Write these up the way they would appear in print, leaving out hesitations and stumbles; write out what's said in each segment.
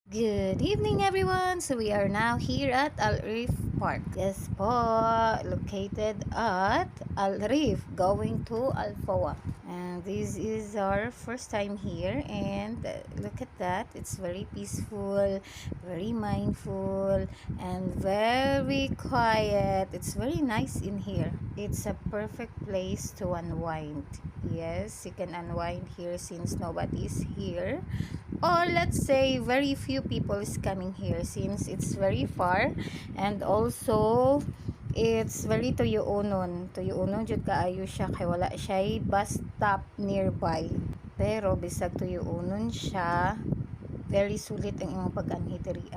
Good evening everyone! So we are now here at Al Reef Park. Yes po, located at Al Reef, going to Alfoa. And this is our first time here and look at that. It's very peaceful, very mindful, and very quiet. It's very nice in here. It's a perfect place to unwind. Yes, you can unwind here since nobody is here, or let's say very few people is coming here since it's very far, and also it's very tuyuunon jud kaayo siya kay wala siya bus stop nearby, pero bisag tuyuunon siya, very sulit ang imong pag-anhi diri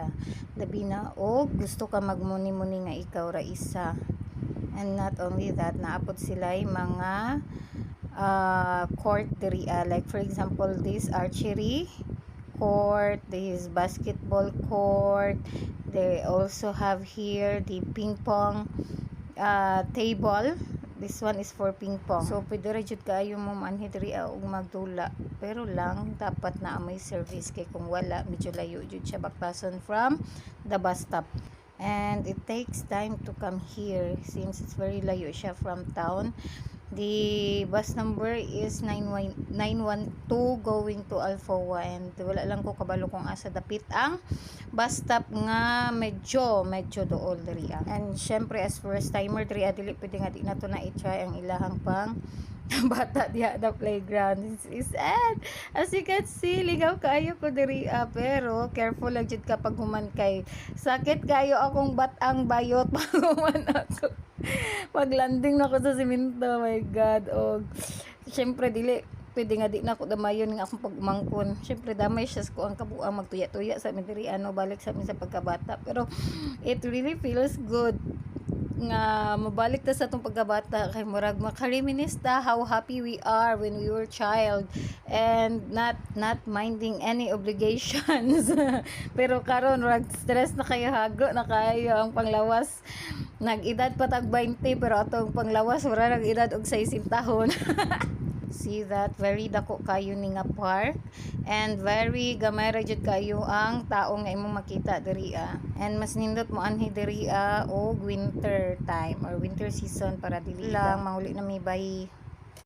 labi na og gusto ka magmuni-muni nga ikaw ra isa. And not only that, naapod sila mga court diri, like for example this archery court, this basketball court. They also have here the ping pong table. This one is for ping pong. So pwede ra jud kaayo mo manhi diri og magdula, pero lang dapat na may service, kay kung wala medyo layo jud siya baklason from the bus stop. And it takes time to come here since it's very layo siya from town. The bus number is 912 going to Alfoa, and wala lang ko kabalo kung asa dapit ang bus stop nga medyo dool diri. And syempre as first timer diri dili pwede nga di na to na i-try ang ilahang pang bata diha the playground. This is sad. As you can see, ligaw kaayo ko diri, pero careful lang jud kapag human kay sakit kayo akong batang bayot pag human ako. Pag landing na ko sa simento, oh my god. Og syempre dili pwede nga di na ako damayon nga akong pagumangkon. Syempre damay siya ko ang kabuang magtuya-tuya sa midiri balik sa amin sa pagkabata, pero it really feels good nga mabalik ta sa atong pagkabata, kay murag makareminisce ta how happy we are when we were child and not minding any obligations. Pero karon murag stress na kayo, hago na kayo ang panglawas. Nag-edad pa tag 20 pero atong panglawas wala nag-edad og 60 tahon. See that, very dako kayo ni nga park, and very gamay ra jud kayo ang tao nga imong makita diri and mas nindot mo anhi diri og winter time or winter season para dili lang mahuli na may bayi.